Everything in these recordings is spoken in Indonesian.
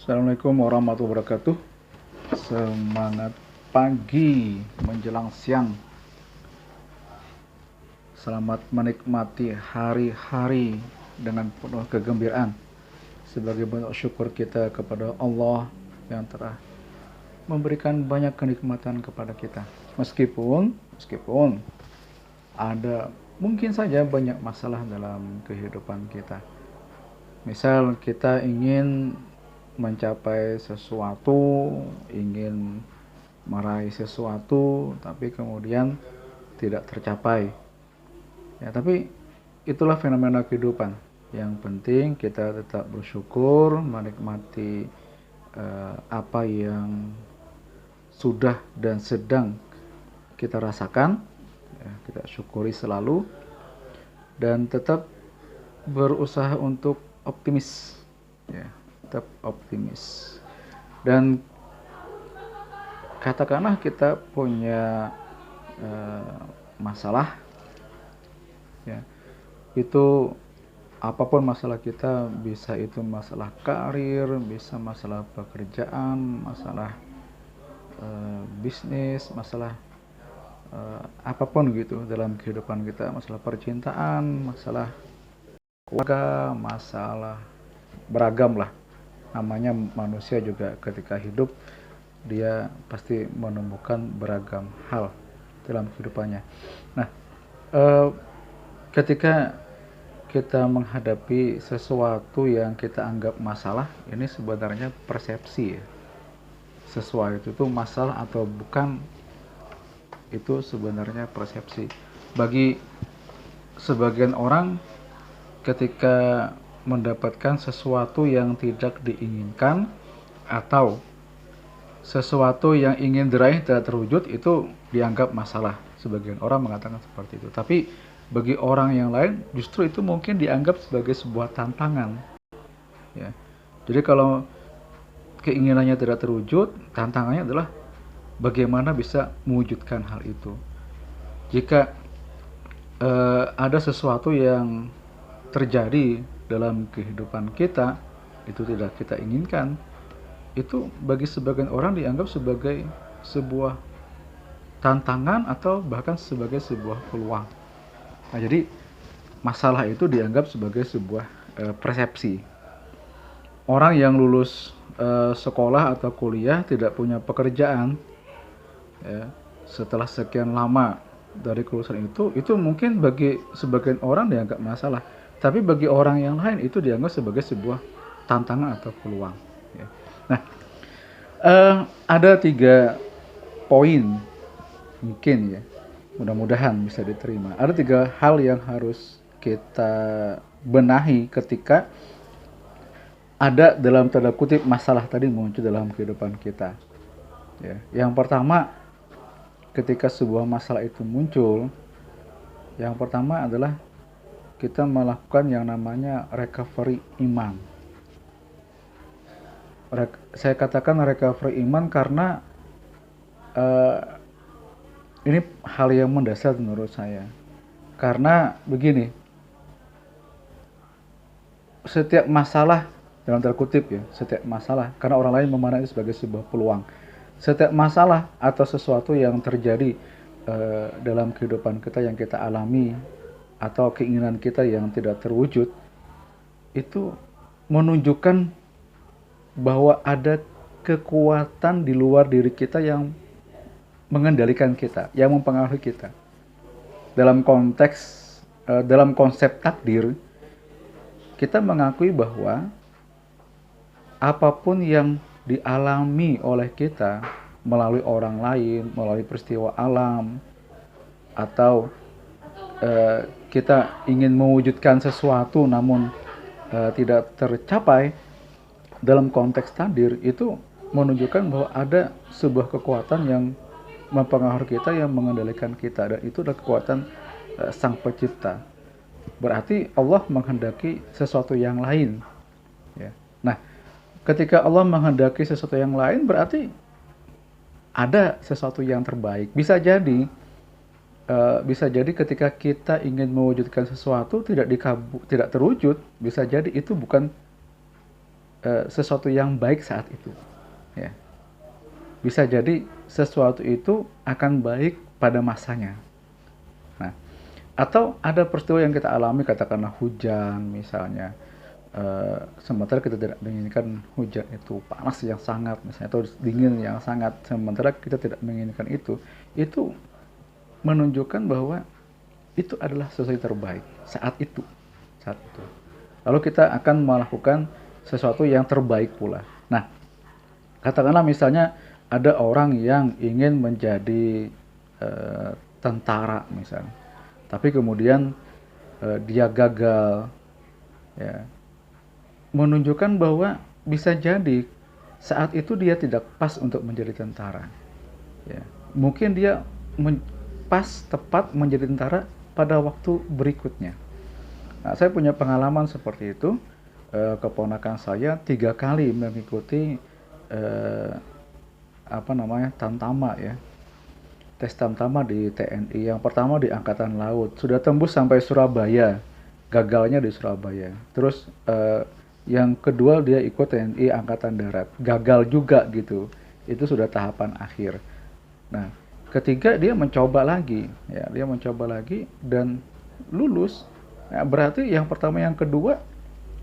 Assalamualaikum warahmatullahi wabarakatuh. Semangat pagi menjelang siang. Selamat menikmati hari-hari dengan penuh kegembiraan sebagai bentuk syukur kita kepada Allah yang telah memberikan banyak kenikmatan kepada kita. Meskipun ada mungkin saja banyak masalah dalam kehidupan kita. Misal kita ingin mencapai sesuatu, ingin meraih sesuatu, tapi kemudian tidak tercapai. Ya, tapi itulah fenomena kehidupan. Yang penting kita tetap bersyukur, menikmati apa yang sudah dan sedang kita rasakan. Ya, kita syukuri selalu dan tetap berusaha untuk optimis. Ya, tetap optimis. Dan katakanlah kita punya masalah, ya, itu apapun masalah kita, bisa itu masalah karir, bisa masalah pekerjaan, masalah bisnis, masalah apapun gitu dalam kehidupan kita, masalah percintaan, masalah keluarga, masalah beragam lah. Namanya manusia juga ketika hidup dia pasti menemukan beragam hal dalam kehidupannya. Nah, ketika kita menghadapi sesuatu yang kita anggap masalah, ini sebenarnya persepsi ya. Sesuatu itu masalah atau bukan, itu sebenarnya persepsi. Bagi sebagian orang, ketika mendapatkan sesuatu yang tidak diinginkan atau sesuatu yang ingin diraih tidak terwujud, itu dianggap masalah. Sebagian orang mengatakan seperti itu. Tapi bagi orang yang lain justru itu mungkin dianggap sebagai sebuah tantangan. Ya. Jadi kalau keinginannya tidak terwujud, tantangannya adalah bagaimana bisa mewujudkan hal itu. Jika ada sesuatu yang terjadi dalam kehidupan kita, itu tidak kita inginkan, itu bagi sebagian orang dianggap sebagai sebuah tantangan atau bahkan sebagai sebuah peluang. Nah, jadi masalah itu dianggap sebagai sebuah persepsi. Orang yang lulus sekolah atau kuliah tidak punya pekerjaan, ya, setelah sekian lama dari kelulusan itu mungkin bagi sebagian orang dianggap masalah. Tapi bagi orang yang lain itu dianggap sebagai sebuah tantangan atau peluang. Ya. Nah, ada 3 poin mungkin ya, mudah-mudahan bisa diterima. Ada 3 hal yang harus kita benahi ketika ada dalam tanda kutip masalah tadi muncul dalam kehidupan kita. Ya. Yang pertama, ketika sebuah masalah itu muncul, yang pertama adalah kita melakukan yang namanya recovery iman. Saya katakan recovery iman karena ini hal yang mendasar menurut saya. Karena begini, setiap masalah, dalam tanda kutip ya, setiap masalah, karena orang lain memandang itu sebagai sebuah peluang. Setiap masalah atau sesuatu yang terjadi dalam kehidupan kita yang kita alami, atau keinginan kita yang tidak terwujud, itu menunjukkan bahwa ada kekuatan di luar diri kita yang mengendalikan kita, yang mempengaruhi kita. Dalam konsep takdir, kita mengakui bahwa apapun yang dialami oleh kita melalui orang lain, melalui peristiwa alam, atau kita ingin mewujudkan sesuatu namun tidak tercapai dalam konteks takdir, itu menunjukkan bahwa ada sebuah kekuatan yang mempengaruhi kita, yang mengendalikan kita, dan itu adalah kekuatan sang pencipta. Berarti Allah menghendaki sesuatu yang lain, ya. Nah, ketika Allah menghendaki sesuatu yang lain, berarti ada sesuatu yang terbaik. Bisa jadi ketika kita ingin mewujudkan sesuatu tidak terwujud, bisa jadi itu bukan sesuatu yang baik saat itu, ya. Bisa jadi sesuatu itu akan baik pada masanya. Nah, atau ada peristiwa yang kita alami, katakanlah hujan misalnya, sementara kita tidak menginginkan hujan itu panas yang sangat misalnya, atau dingin yang sangat, sementara kita tidak menginginkan itu menunjukkan bahwa itu adalah sesuatu yang terbaik saat itu. Lalu kita akan melakukan sesuatu yang terbaik pula. Nah, katakanlah misalnya ada orang yang ingin menjadi tentara misalnya, tapi kemudian dia gagal, ya, menunjukkan bahwa bisa jadi saat itu dia tidak pas untuk menjadi tentara, ya. Mungkin dia pas tepat menjadi tentara pada waktu berikutnya. Nah, saya punya pengalaman seperti itu. Keponakan saya 3 kali mengikuti tamtama, ya, tes tamtama di TNI. Yang pertama di Angkatan Laut, sudah tembus sampai Surabaya, gagalnya di Surabaya. Terus yang kedua dia ikut TNI Angkatan Darat, gagal juga gitu, itu sudah tahapan akhir. Nah, ketiga dia mencoba lagi, ya, dia mencoba lagi dan lulus. Nah, berarti yang pertama yang kedua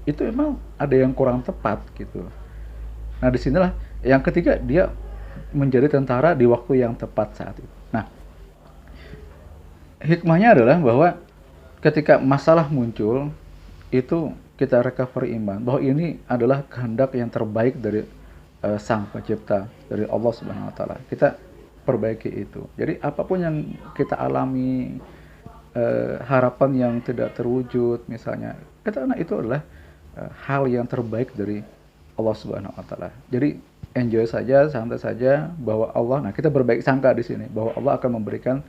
itu emang ada yang kurang tepat gitu. Nah, disinilah yang ketiga dia menjadi tentara di waktu yang tepat saat itu. Nah, hikmahnya adalah bahwa ketika masalah muncul, itu kita recovery iman, bahwa ini adalah kehendak yang terbaik dari Sang Pencipta, dari Allah Subhanahu wa Ta'ala. Kita perbaiki itu. Jadi apapun yang kita alami, harapan yang tidak terwujud misalnya, karena itu adalah hal yang terbaik dari Allah Subhanahu wa Ta'ala. Jadi enjoy saja, santai saja, bahwa Allah, nah kita berbaik sangka di sini bahwa Allah akan memberikan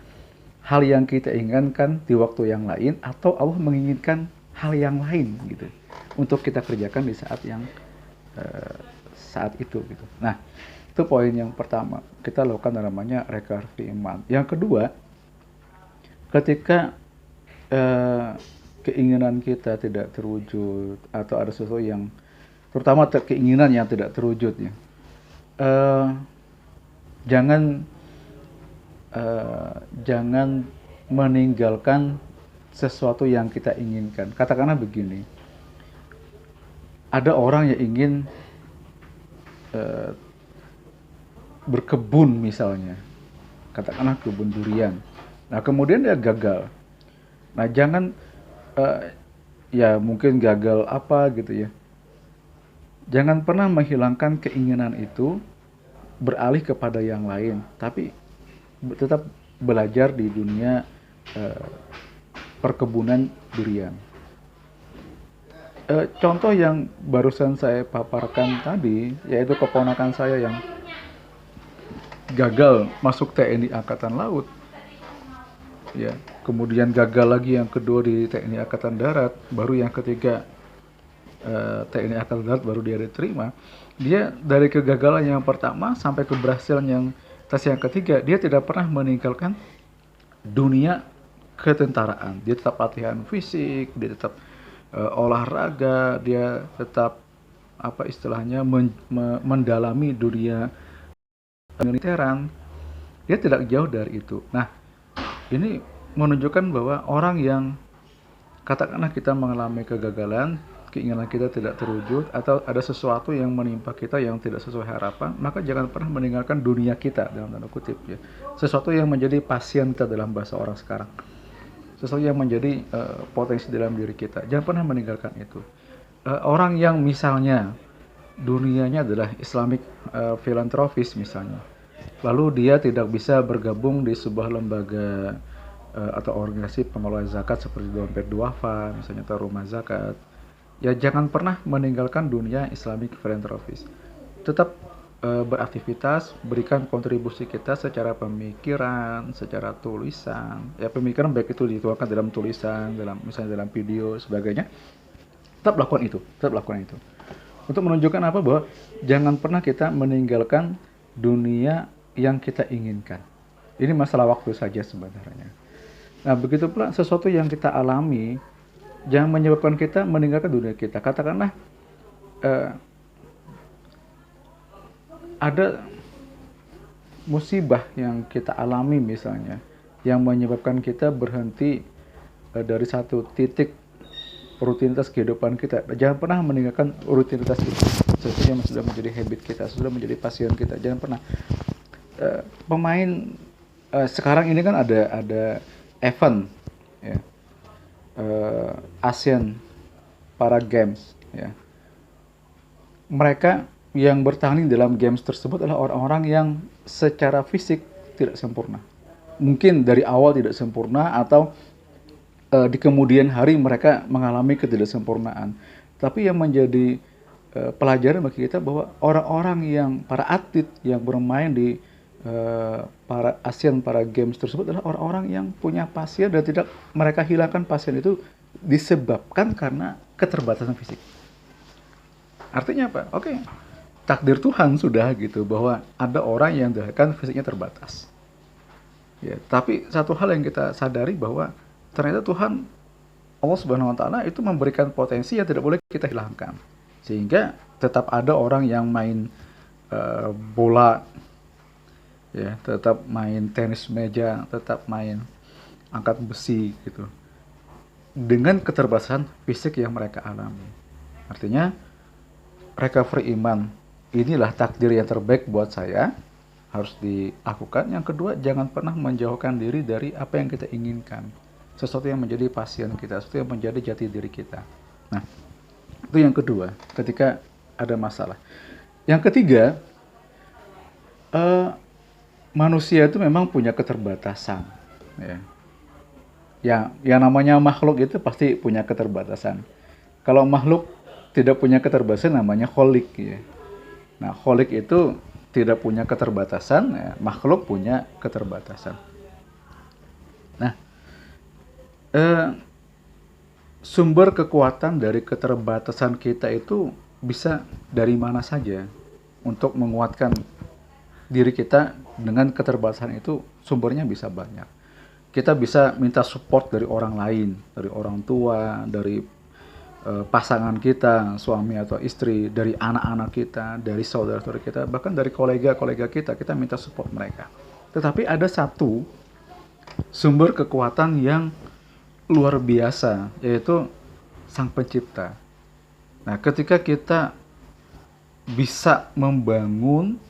hal yang kita inginkan di waktu yang lain, atau Allah menginginkan hal yang lain gitu untuk kita kerjakan di saat yang saat itu gitu. Nah, itu poin yang pertama, kita lakukan namanya recovery iman. Yang kedua, ketika keinginan kita tidak terwujud, atau ada sesuatu yang, terutama keinginan yang tidak terwujud, ya, jangan meninggalkan sesuatu yang kita inginkan. Katakanlah begini, ada orang yang ingin berkebun misalnya, katakanlah kebun durian. Nah, kemudian dia gagal. Nah, jangan ya mungkin gagal apa gitu, ya. Jangan pernah menghilangkan keinginan itu, beralih kepada yang lain, tapi tetap belajar di dunia perkebunan durian. Contoh yang barusan saya paparkan tadi, yaitu keponakan saya yang gagal masuk TNI Angkatan Laut, ya, kemudian gagal lagi yang kedua di TNI Angkatan Darat, baru yang ketiga TNI Angkatan Darat baru dia diterima. Dia dari kegagalan yang pertama sampai keberhasilan yang tes yang ketiga, dia tidak pernah meninggalkan dunia ketentaraan. Dia tetap latihan fisik, dia tetap olahraga, dia tetap mendalami dunia militeran. Dia tidak jauh dari itu. Nah, ini menunjukkan bahwa orang yang, katakanlah kita mengalami kegagalan, keinginan kita tidak terwujud, atau ada sesuatu yang menimpa kita yang tidak sesuai harapan, maka jangan pernah meninggalkan dunia kita, dalam tanda kutip, ya. Sesuatu yang menjadi pasien kita dalam bahasa orang sekarang, sesuatu yang menjadi potensi dalam diri kita, jangan pernah meninggalkan itu. Orang yang misalnya dunianya adalah Islamic philanthropist misalnya, lalu dia tidak bisa bergabung di sebuah lembaga atau organisasi pengelola zakat seperti Dompet Duafa misalnya, atau rumah zakat, ya jangan pernah meninggalkan dunia Islamic philanthropist. Tetap beraktivitas, berikan kontribusi kita secara pemikiran, secara tulisan. Ya, pemikiran baik itu dituangkan dalam tulisan, misalnya dalam video, sebagainya. Tetap lakukan itu, Untuk menunjukkan apa? Bahwa jangan pernah kita meninggalkan dunia yang kita inginkan. Ini masalah waktu saja sebenarnya. Nah, begitu pula sesuatu yang kita alami jangan menyebabkan kita meninggalkan dunia kita. Katakanlah ada musibah yang kita alami misalnya, yang menyebabkan kita berhenti dari satu titik rutinitas kehidupan kita. Jangan pernah meninggalkan rutinitas itu. Sesuatu yang sudah menjadi habit kita, sudah menjadi passion kita. Jangan pernah. Pemain sekarang ini kan ada event, ya, Asian para Games, ya. Mereka yang bertanding dalam games tersebut adalah orang-orang yang secara fisik tidak sempurna. Mungkin dari awal tidak sempurna, atau di kemudian hari mereka mengalami ketidaksempurnaan. Tapi yang menjadi pelajaran bagi kita bahwa orang-orang yang para atlet yang bermain di para Asian para Games tersebut adalah orang-orang yang punya pasien, dan tidak mereka hilangkan pasien itu disebabkan karena keterbatasan fisik. Artinya apa? Oke, takdir Tuhan sudah gitu bahwa ada orang yang dilahirkan fisiknya terbatas. Ya, tapi satu hal yang kita sadari bahwa ternyata Tuhan Allah Subhanahu wa taala itu memberikan potensi yang tidak boleh kita hilangkan. Sehingga tetap ada orang yang main bola, ya, tetap main tenis meja, tetap main angkat besi gitu. Dengan keterbatasan fisik yang mereka alami. Artinya recovery iman inilah takdir yang terbaik buat saya, harus dilakukan. Yang kedua, jangan pernah menjauhkan diri dari apa yang kita inginkan, sesuatu yang menjadi passion kita, sesuatu yang menjadi jati diri kita. Nah, itu yang kedua ketika ada masalah. Yang ketiga, manusia itu memang punya keterbatasan, ya. Yang namanya makhluk itu pasti punya keterbatasan. Kalau makhluk tidak punya keterbatasan namanya kholik, ya. Nah, kholik itu tidak punya keterbatasan, ya, makhluk punya keterbatasan. Nah, sumber kekuatan dari keterbatasan kita itu bisa dari mana saja. Untuk menguatkan diri kita dengan keterbatasan itu, sumbernya bisa banyak. Kita bisa minta support dari orang lain, dari orang tua, dari pasangan kita, suami atau istri, dari anak-anak kita, dari saudara-saudara kita, bahkan dari kolega-kolega kita minta support mereka. Tetapi ada satu sumber kekuatan yang luar biasa, yaitu Sang Pencipta. Nah, ketika kita bisa membangun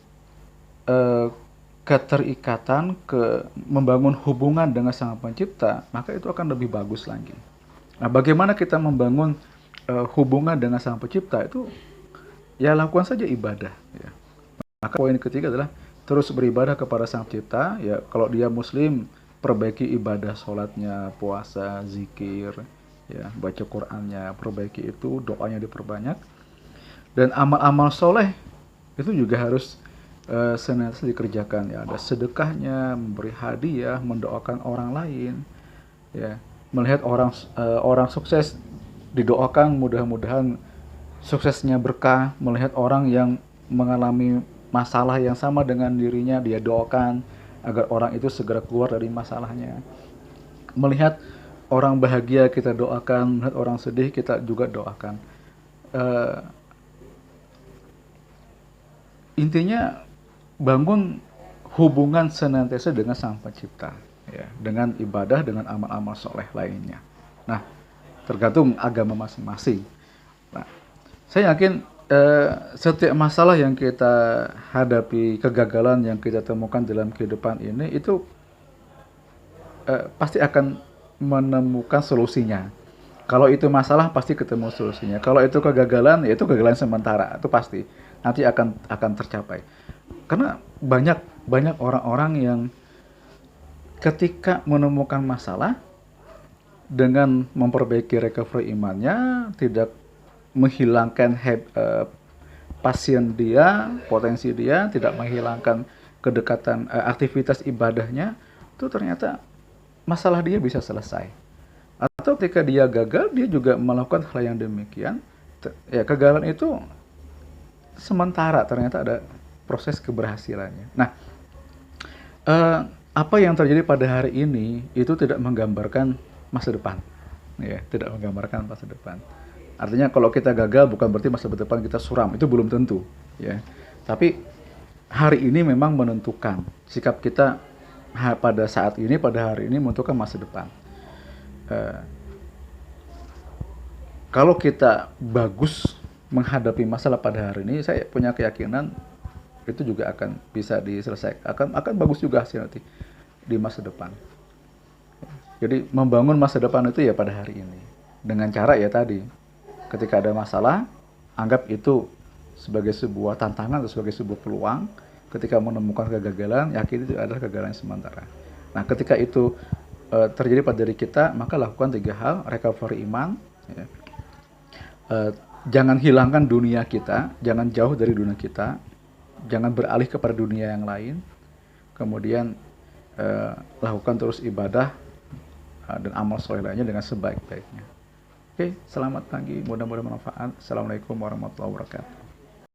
keterikatan, membangun hubungan dengan Sang Pencipta, maka itu akan lebih bagus lagi. Nah, bagaimana kita membangun hubungan dengan Sang Pencipta itu? Ya, lakukan saja ibadah, ya. Maka poin ketiga adalah terus beribadah kepada Sang Pencipta. Ya, kalau dia Muslim, perbaiki ibadah sholatnya, puasa, zikir, ya, baca Qur'annya, perbaiki itu, doanya diperbanyak. Dan amal-amal soleh itu juga harus senantiasa dikerjakan, ya. Ada sedekahnya, memberi hadiah, mendoakan orang lain, ya. Melihat orang sukses didoakan, mudah-mudahan suksesnya berkah. Melihat orang yang mengalami masalah yang sama dengan dirinya, dia doakan agar orang itu segera keluar dari masalahnya. Melihat orang bahagia, kita doakan. Melihat orang sedih, kita juga doakan. Intinya bangun hubungan senantiasa dengan Sang Pencipta, ya, dengan ibadah, dengan amal-amal soleh lainnya. Nah, tergantung agama masing-masing. Nah, saya yakin setiap masalah yang kita hadapi, kegagalan yang kita temukan dalam kehidupan ini, itu pasti akan menemukan solusinya. Kalau itu masalah, pasti ketemu solusinya. Kalau itu kegagalan, ya itu kegagalan sementara, itu pasti nanti akan tercapai. Karena banyak orang-orang yang ketika menemukan masalah, dengan memperbaiki recovery imannya, tidak menghilangkan passion dia, potensi dia, tidak menghilangkan kedekatan aktivitas ibadahnya, itu ternyata masalah dia bisa selesai. Atau ketika dia gagal, dia juga melakukan hal yang demikian, ya, kegagalan itu sementara, ternyata ada proses keberhasilannya. Nah, apa yang terjadi pada hari ini itu tidak menggambarkan masa depan, ya, tidak menggambarkan masa depan. Artinya kalau kita gagal bukan berarti masa depan kita suram, itu belum tentu, ya. Tapi hari ini memang menentukan. Sikap kita pada saat ini, pada hari ini menentukan masa depan. Kalau kita bagus menghadapi masalah pada hari ini, saya punya keyakinan itu juga akan bisa diselesaikan, akan bagus juga hasil nanti di masa depan. Jadi membangun masa depan itu ya pada hari ini dengan cara ya tadi, ketika ada masalah anggap itu sebagai sebuah tantangan atau sebagai sebuah peluang. Ketika menemukan kegagalan, yakin itu adalah kegagalan sementara. Nah, ketika itu terjadi pada diri kita, maka lakukan 3 hal: recovery iman, ya. Jangan hilangkan dunia kita, jangan jauh dari dunia kita, jangan beralih kepada dunia yang lain. Kemudian lakukan terus ibadah dan amal soleh lainnya dengan sebaik-baiknya. Oke, selamat pagi, mudah-mudahan bermanfaat. Assalamualaikum warahmatullahi wabarakatuh.